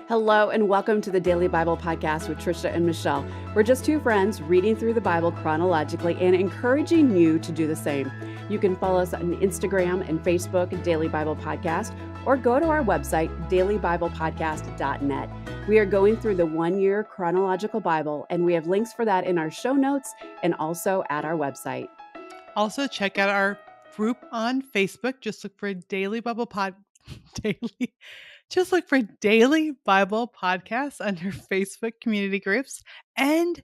Hello, and welcome to the Daily Bible Podcast with Trisha and Michelle. We're just two friends reading through the Bible chronologically and encouraging you to do the same. You can follow us on Instagram and Facebook, Daily Bible Podcast, or go to our website, dailybiblepodcast.net. We are going through the 1-year chronological Bible, and we have links for that in our show notes and also at our website. Also, check out our group on Facebook. Just look for Daily Bible Podcast under Facebook community groups, and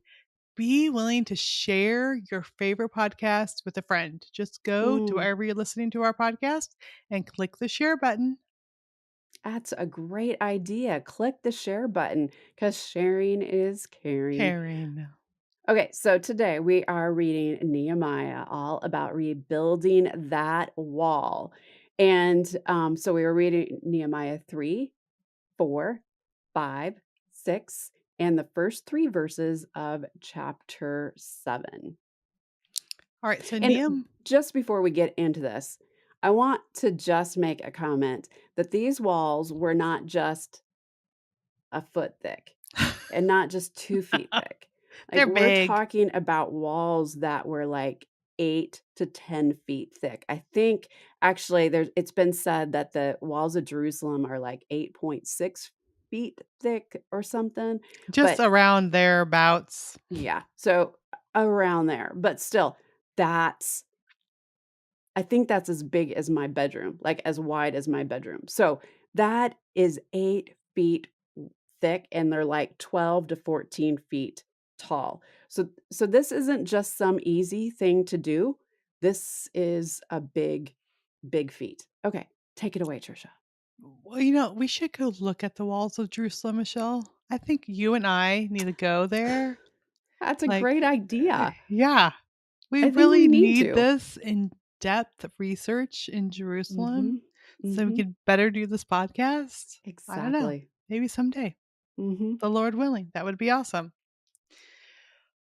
be willing to share your favorite podcast with a friend. Just go to wherever you're listening to our podcast and click the share button. That's a great idea. Click the share button because sharing is caring. Caring. Okay, so today we are reading Nehemiah, all about rebuilding that wall. And so we were reading Nehemiah 3, 4, 5, 6, and the first 3 verses of chapter 7. All right, so And just before we get into this, I want to just make a comment that these walls were not just a foot thick and not just 2 feet thick. They're We're big. talking about walls that were like 8 to 10 feet thick. I think actually it's been said that the walls of Jerusalem are like 8.6 feet thick or something. Just around thereabouts. Yeah, so around there. But still, I think that's as big as my bedroom, like as wide as my bedroom. So that is 8 feet thick, and they're like 12 to 14 feet tall. So this isn't just some easy thing to do. This is a big, big feat. Okay, take it away, Trisha. Well, we should go look at the walls of Jerusalem, Michelle. I think you and I need to go there. That's a great idea. Yeah, we I think we really need need to. this in-depth research in Jerusalem so we Mhm. could better do this podcast. I don't know. Exactly. Maybe someday, Mhm. the Lord willing. That would be awesome.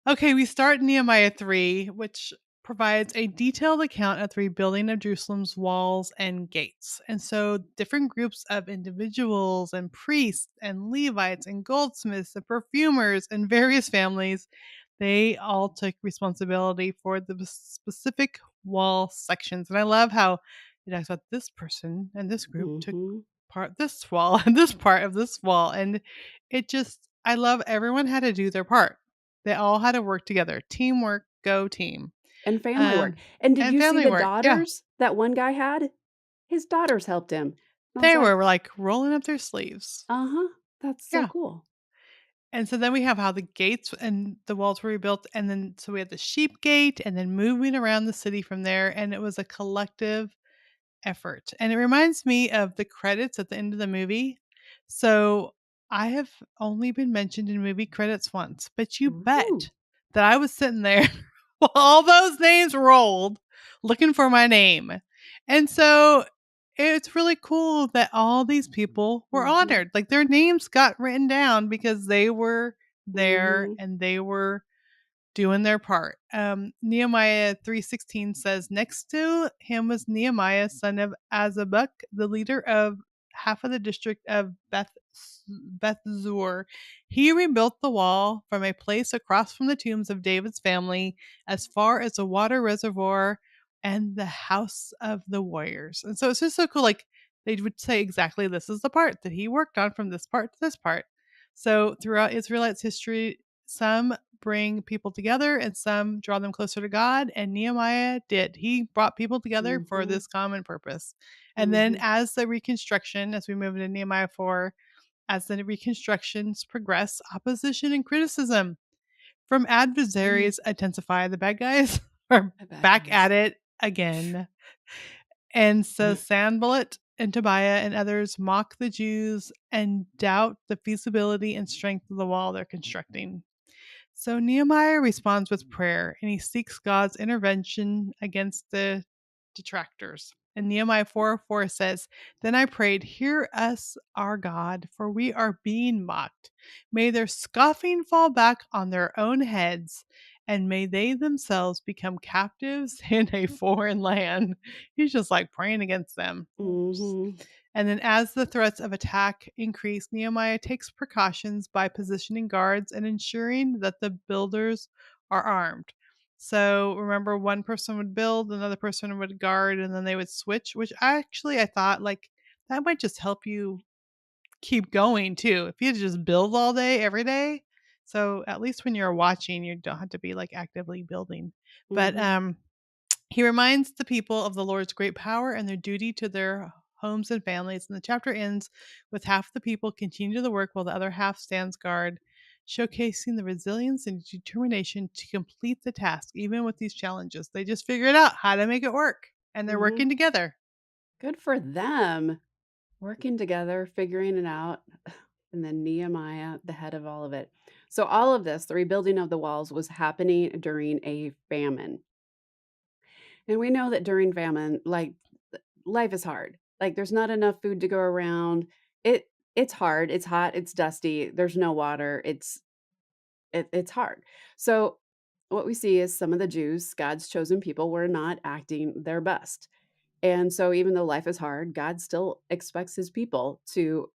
Okay, we start Nehemiah 3, which provides a detailed account of the rebuilding of Jerusalem's walls and gates. And so different groups of individuals and priests and Levites and goldsmiths and perfumers and various families, they all took responsibility for the specific wall sections. And I love how it talks about this person and this group took part of this wall and this part of this wall. And I love everyone had to do their part. They all had to work together. Teamwork, go team. And family work. And did And you see family the work. Yeah. daughters that one guy had? His daughters helped him. And I was They like, were like rolling up their sleeves. "Uh-huh, that's so Yeah. cool." And so then we have how the gates and the walls were rebuilt. And then so we had the sheep gate and then moving around the city from there. And it was a collective effort. And it reminds me of the credits at the end of the movie. So I have only been mentioned in movie credits once, but you Ooh. bet that I was sitting there while all those names rolled looking for my name. And so it's really cool that all these people were honored. Like their names got written down because they were there and they were doing their part. Nehemiah 3:16 says, next to him was Nehemiah, son of Azabuk, the leader of half of the district of Beth Zur. He rebuilt the wall from a place across from the tombs of David's family as far as the water reservoir and the house of the warriors. And so it's just so cool. Like they would say exactly this is the part that he worked on from this part to this part. So throughout Israelites' history, some bring people together and some draw them closer to God. And Nehemiah did. He brought people together for this common purpose. And then as we move into Nehemiah 4, as the reconstructions progress, opposition and criticism from adversaries intensify. The bad guys are back at it again. And so Sanballat and Tobiah and others mock the Jews and doubt the feasibility and strength of the wall they're constructing. So Nehemiah responds with prayer and he seeks God's intervention against the detractors. And Nehemiah 4:4 says, then I prayed, hear us, our God, for we are being mocked. May their scoffing fall back on their own heads and may they themselves become captives in a foreign land. He's just like praying against them. Oops. Mm-hmm. And then, as the threats of attack increase, Nehemiah takes precautions by positioning guards and ensuring that the builders are armed. So, remember, one person would build, another person would guard, and then they would switch, which I thought like that might just help you keep going too. If you just build all day, every day. So at least when you're watching, you don't have to be like actively building. But Mm-hmm. he reminds the people of the Lord's great power and their duty to their homes and families. And the chapter ends with half the people continue the work while the other half stands guard, showcasing the resilience and determination to complete the task, even with these challenges. They just figured out how to make it work and they're Mm-hmm. working together. Good for them. Working together, figuring it out. And then Nehemiah, the head of all of it. So, all of this, the rebuilding of the walls, was happening during a famine. And we know that during famine, like life is hard. Like there's not enough food to go around. It's hard. It's hot. It's dusty. There's no water. It's hard. So what we see is some of the Jews, God's chosen people, were not acting their best. And so even though life is hard, God still expects his people to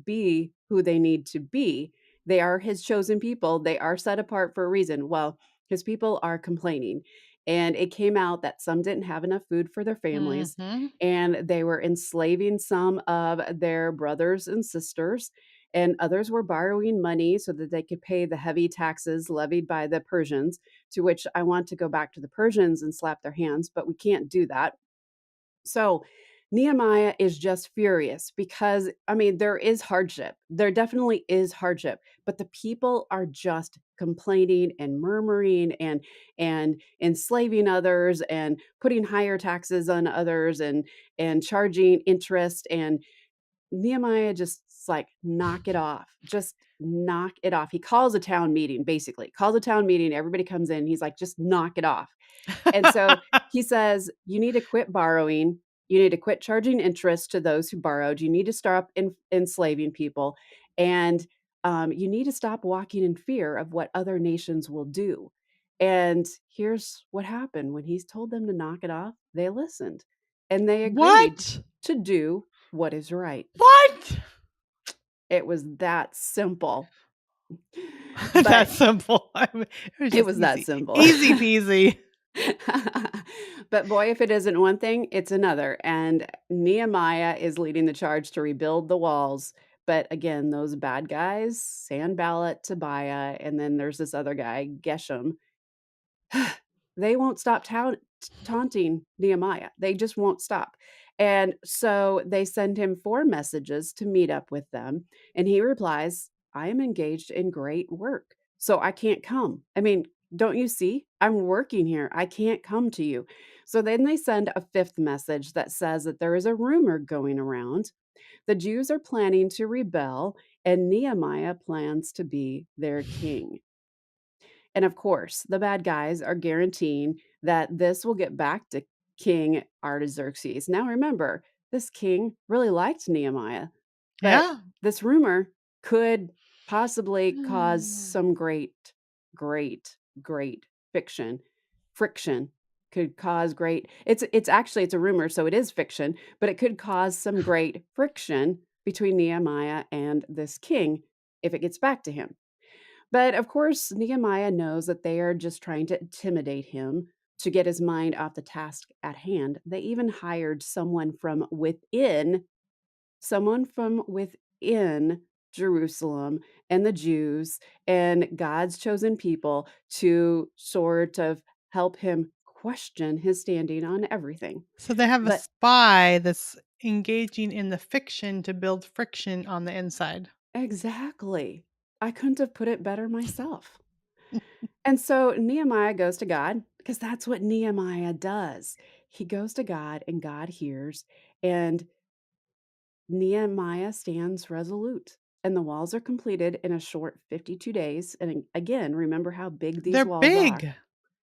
be who they need to be. They are his chosen people. They are set apart for a reason. Well, his people are complaining. And it came out that some didn't have enough food for their families Hmm. and they were enslaving some of their brothers and sisters and others were borrowing money so that they could pay the heavy taxes levied by the Persians, to which I want to go back to the Persians and slap their hands, but we can't do that. So Nehemiah is just furious because, I mean, there is hardship. There definitely is hardship, but the people are just complaining and murmuring and enslaving others and putting higher taxes on others and charging interest. And Nehemiah just like, knock it off. Just knock it off. He calls a town meeting, basically. Calls a town meeting. Everybody comes in. He's like, just knock it off. And so he says, you need to quit borrowing. You need to quit charging interest to those who borrowed. You need to stop enslaving people. And you need to stop walking in fear of what other nations will do. And here's what happened when he's told them to knock it off, they listened and they agreed What? to do what is right. What? It was that simple. That's But simple. I mean, it was it just was that easy. simple. Easy peasy. But boy, if it isn't one thing, it's another. And Nehemiah is leading the charge to rebuild the walls. But again, those bad guys, Sanballat, Tobiah, and then there's this other guy, Geshem, they won't stop taunting Nehemiah. They just won't stop. And so they send him 4 messages to meet up with them. And he replies, I am engaged in great work, so I can't come. I mean, don't you see? I'm working here. I can't come to you. So then they send a 5th message that says that there is a rumor going around. The Jews are planning to rebel, and Nehemiah plans to be their king. And of course, the bad guys are guaranteeing that this will get back to King Artaxerxes. Now remember, this king really liked Nehemiah, but Yeah. this rumor could possibly cause Mm. some great friction. Could cause great. It's actually it's a rumor, so it is fiction, but it could cause some great friction between Nehemiah and this king if it gets back to him. But of course, Nehemiah knows that they are just trying to intimidate him to get his mind off the task at hand. They even hired someone from within Jerusalem and the Jews and God's chosen people to sort of help him question his standing on everything. So they have a But spy that's engaging in the fiction to build friction on the inside. exactly, I couldn't have put it better myself. And so Nehemiah goes to God because that's what Nehemiah does. He goes to God and God hears, and Nehemiah stands resolute. And the walls are completed in a short 52 days. And again, remember how big these They're walls are. big.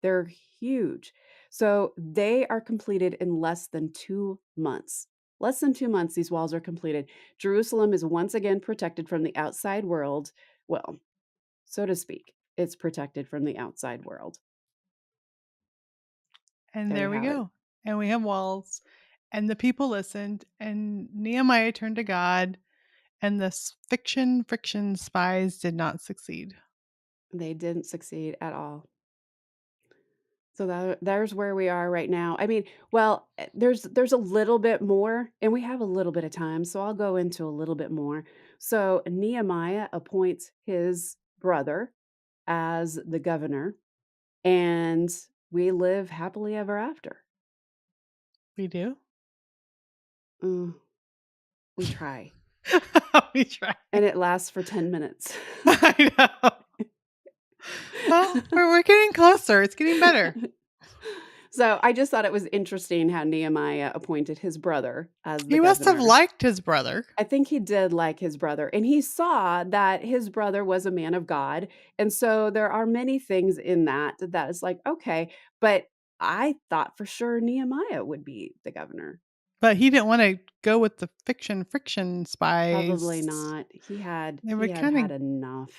They're huge. So they are completed in less than 2 months. Less than 2 months, these walls are completed. Jerusalem is once again protected from the outside world. Well, so to speak. it's protected from the outside world. And There you there we have it. go. And we have walls. And the people listened. And Nehemiah turned to God. And the friction spies did not succeed. They didn't succeed at all. So there's where we are right now. I mean, well, there's a little bit more, and we have a little bit of time, so I'll go into a little bit more. So Nehemiah appoints his brother as the governor, and we live happily ever after. We do? Mm, we try, We try. and it lasts for 10 minutes. I know. Well, we're getting closer. It's getting better. So I just thought it was interesting how Nehemiah appointed his brother as the He must have governor. liked his brother. I think he did like his brother, and he saw that his brother was a man of God, and so there are many things in that is like, okay, but I thought for sure Nehemiah would be the governor. But he didn't want to go with the friction Probably spies. not. He had They he would had kind had enough.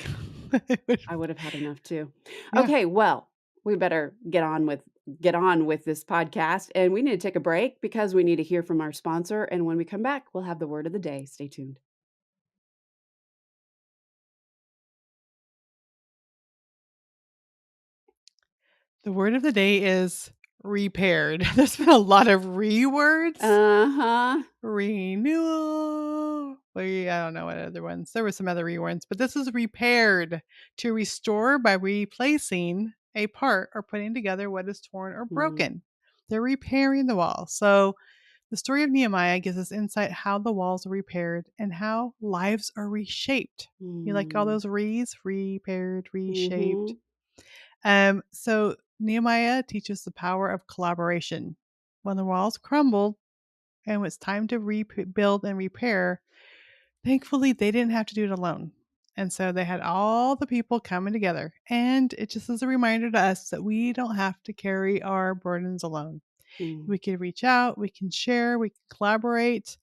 of. I would have had enough too. Yeah. Okay, well, we better get on with this podcast, and we need to take a break because we need to hear from our sponsor, and when we come back, we'll have the word of the day. Stay tuned. The word of the day is repaired. There's been a lot of words. Uh-huh. Renewal. I don't know what other ones. There were some other words, but this is repaired, to restore by replacing a part or putting together what is torn or Mm, broken. They're repairing the wall. So the story of Nehemiah gives us insight how the walls are repaired and how lives are reshaped. You like all mm, those repaired, reshaped. mhm, So Nehemiah teaches the power of collaboration. When the walls crumbled and it's time to rebuild and repair, thankfully they didn't have to do it alone. And so they had all the people coming together. And it just is a reminder to us that we don't have to carry our burdens alone. mm, We can reach out, we can share, we can collaborate.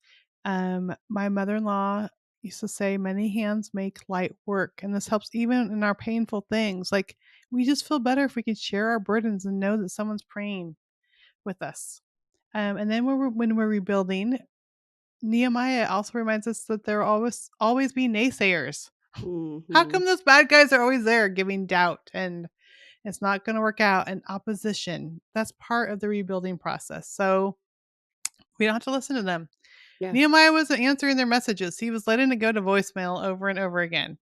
My mother in law used to say, many hands make light work. And this helps even in our painful things. Like, we just feel better if we can share our burdens and know that someone's praying with us. And then when we're rebuilding, Nehemiah also reminds us that there will always be naysayers. How mhm. come those bad guys are always there giving doubt and it's not going to work out and opposition? That's part of the rebuilding process. So we don't have to listen to them. Yeah. Nehemiah wasn't answering their messages. He was letting it go to voicemail over and over again.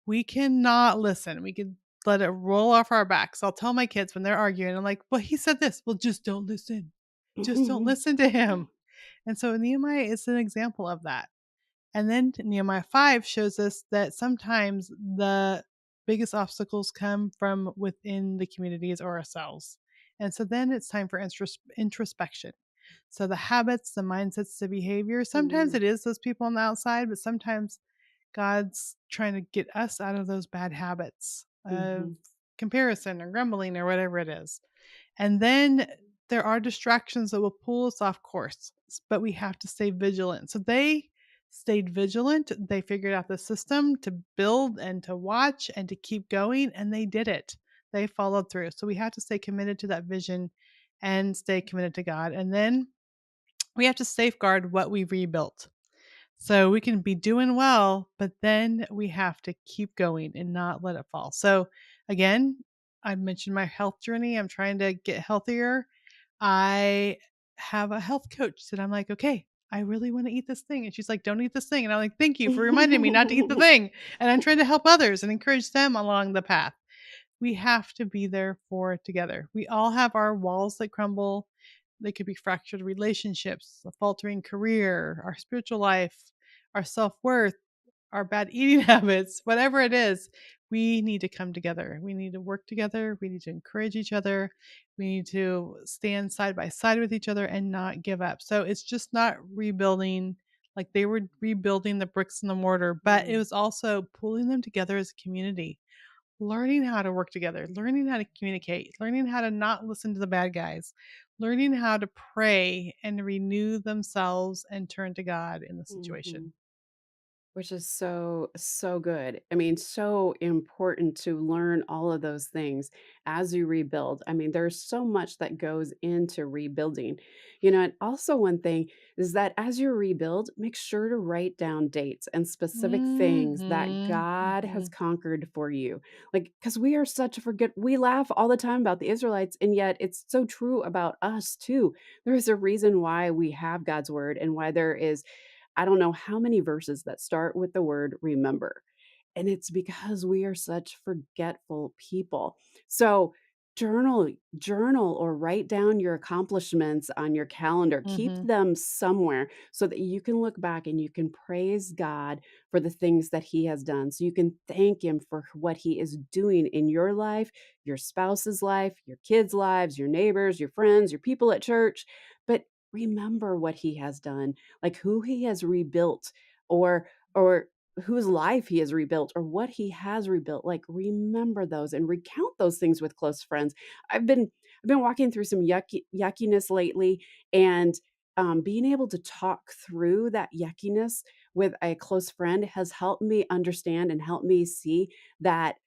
We cannot listen. We can let it roll off our backs. I'll tell my kids when they're arguing, I'm like, well, he said this. Well, just don't listen. Just don't listen to him. And so Nehemiah is an example of that. And then Nehemiah 5 shows us that sometimes the biggest obstacles come from within the communities or ourselves. And so then it's time for introspection. So the habits, the mindsets, the behavior, sometimes Mm, it is those people on the outside, but sometimes God's trying to get us out of those bad habits of mhm, comparison or grumbling or whatever it is. And then there are distractions that will pull us off course, but we have to stay vigilant. So they stayed vigilant. They figured out the system to build and to watch and to keep going, and they did it. They followed through. So we have to stay committed to that vision and stay committed to God. And then we have to safeguard what we rebuilt. So we can be doing well, but then we have to keep going and not let it fall. So again, I mentioned my health journey. I'm trying to get healthier. I have a health coach that I'm like, okay, I really want to eat this thing. And she's like, don't eat this thing. And I'm like, thank you for reminding me not to eat the mhm. thing. And I'm trying to help others and encourage them along the path. We have to be there for it together. We all have our walls that crumble. They could be fractured relationships, a faltering career, our spiritual life, our self worth, our bad eating habits, whatever it is. We need to come together. We need to work together. We need to encourage each other. We need to stand side by side with each other and not give up. So it's just not rebuilding like they were rebuilding the bricks and the mortar, but it Mm, was also pulling them together as a community, learning how to work together, learning how to communicate, learning how to not listen to the bad guys, learning how to pray and renew themselves and turn to God in the situation. mhm. Which is so, so good. I mean, so important to learn all of those things as you rebuild. I mean, there's so much that goes into rebuilding. And also one thing is that as you rebuild, make sure to write down dates and specific things that Mhm, God has mhm. conquered for you. Like, because we are such a forget, we laugh all the time about the Israelites, and yet it's so true about us too. There's a reason why we have God's word and why there is I don't know how many verses that start with the word remember. And it's because we are such forgetful people. So journal or write down your accomplishments on your calendar. Keep Mhm. them somewhere so that you can look back and you can praise God for the things that he has done. So you can thank him for what he is doing in your life, your spouse's life, your kids' lives, your neighbors, your friends, your people at church. But remember what he has done, like who he has rebuilt, or whose life he has rebuilt, or what he has rebuilt. Like, remember those and recount those things with close friends. I've been walking through some yuckiness lately, and being able to talk through that yuckiness with a close friend has helped me understand and helped me see that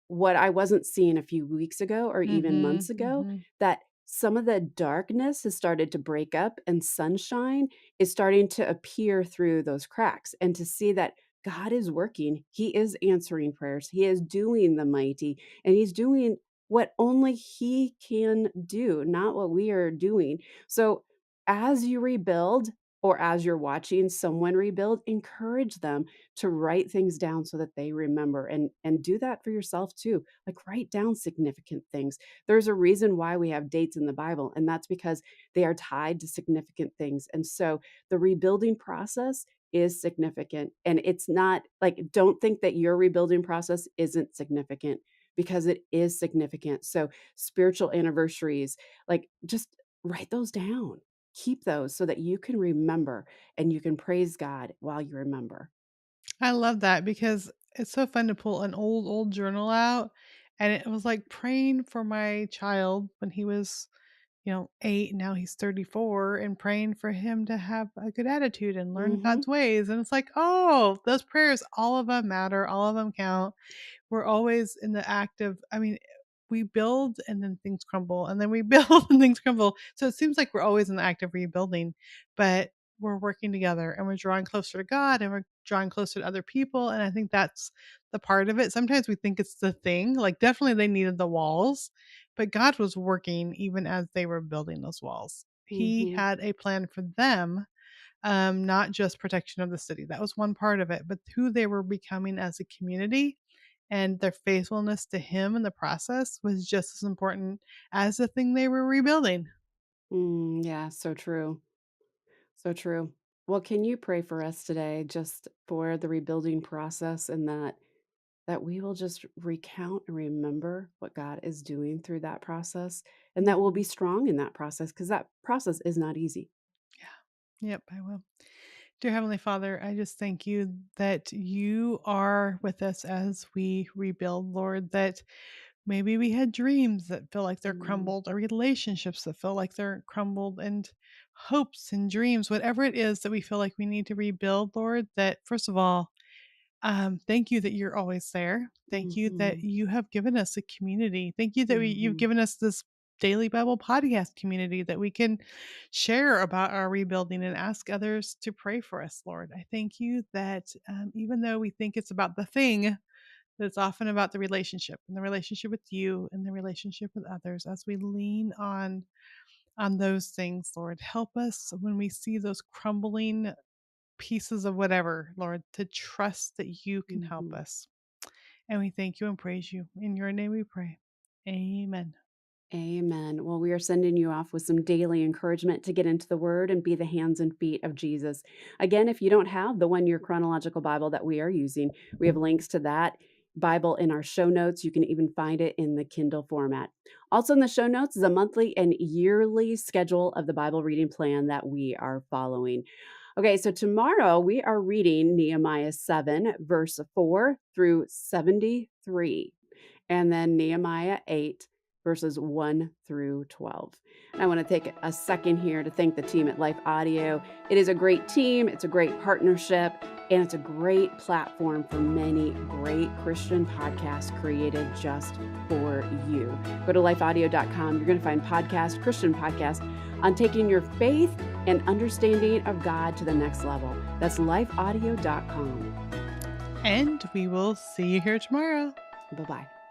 what I wasn't seeing a few weeks ago or even Mhm, months ago, mhm. that some of the darkness has started to break up and sunshine is starting to appear through those cracks, and to see that God is working. He is answering prayers. He is doing the mighty, and he's doing what only he can do, not what we are doing. So as you rebuild, or as you're watching someone rebuild, encourage them to write things down so that they remember, and do that for yourself too. Like, write down significant things. There's a reason why we have dates in the Bible, and that's because they are tied to significant things. And so the rebuilding process is significant, and it's not like, don't think that your rebuilding process isn't significant, because it is significant. So spiritual anniversaries, like, just write those down. Keep those so that you can remember and you can praise God while you remember. I love that because it's so fun to pull an old journal out, and it was like praying for my child when he was, 8, now he's 34, and praying for him to have a good attitude and learn Mhm. God's ways, and it's like, "Oh, those prayers, all of them matter, all of them count." We're always in the act of, I mean, we build and then things crumble, and then we build and things crumble. So it seems like we're always in the act of rebuilding, but we're working together and we're drawing closer to God and we're drawing closer to other people. And I think that's the part of it. Sometimes we think it's the thing, like definitely they needed the walls, but God was working even as they were building those walls. He Mhm. had a plan for them, not just protection of the city. That was one part of it, but who they were becoming as a community and their faithfulness to him in the process was just as important as the thing they were rebuilding. Yeah, so true. So true. Well, can you pray for us today, just for the rebuilding process, and that we will just recount and remember what God is doing through that process, and that we'll Mhm. be strong in that process, because that process is not easy. Yeah. Yep, I will. Dear Heavenly Father, I just thank you that you are with us as we rebuild, Lord, that maybe we had dreams that feel like they're Mm. crumbled, or relationships that feel like they're crumbled, and hopes and dreams, whatever it is that we feel like we need to rebuild, Lord, that first of all, thank you that you're always there. Thank you that Mhm. you have given us a community. Thank you that you've Mhm. given us this daily Bible podcast community that we can share about our rebuilding and ask others to pray for us, Lord. I thank you that even though we think it's about the thing, that it's often about the relationship, and the relationship with you and the relationship with others as we lean on those things, Lord. Help us when we see those crumbling pieces of whatever, Lord, to trust that you can help Mhm. us. And we thank you and praise you. In your name we pray. Amen. Amen. Well, we are sending you off with some daily encouragement to get into the Word and be the hands and feet of Jesus. Again, if you don't have the 1 Year Chronological Bible that we are using, we have links to that Bible in our show notes. You can even find it in the Kindle format. Also, in the show notes is a monthly and yearly schedule of the Bible reading plan that we are following. Okay, so tomorrow we are reading Nehemiah 7, verse 4 through 73, and then Nehemiah 8 verses 1 through 12. And I want to take a second here to thank the team at Life Audio. It is a great team, it's a great partnership, and it's a great platform for many great Christian podcasts created just for you. Go to lifeaudio.com. You're going to find Christian podcasts on taking your faith and understanding of God to the next level. That's lifeaudio.com. And we will see you here tomorrow. Bye-bye.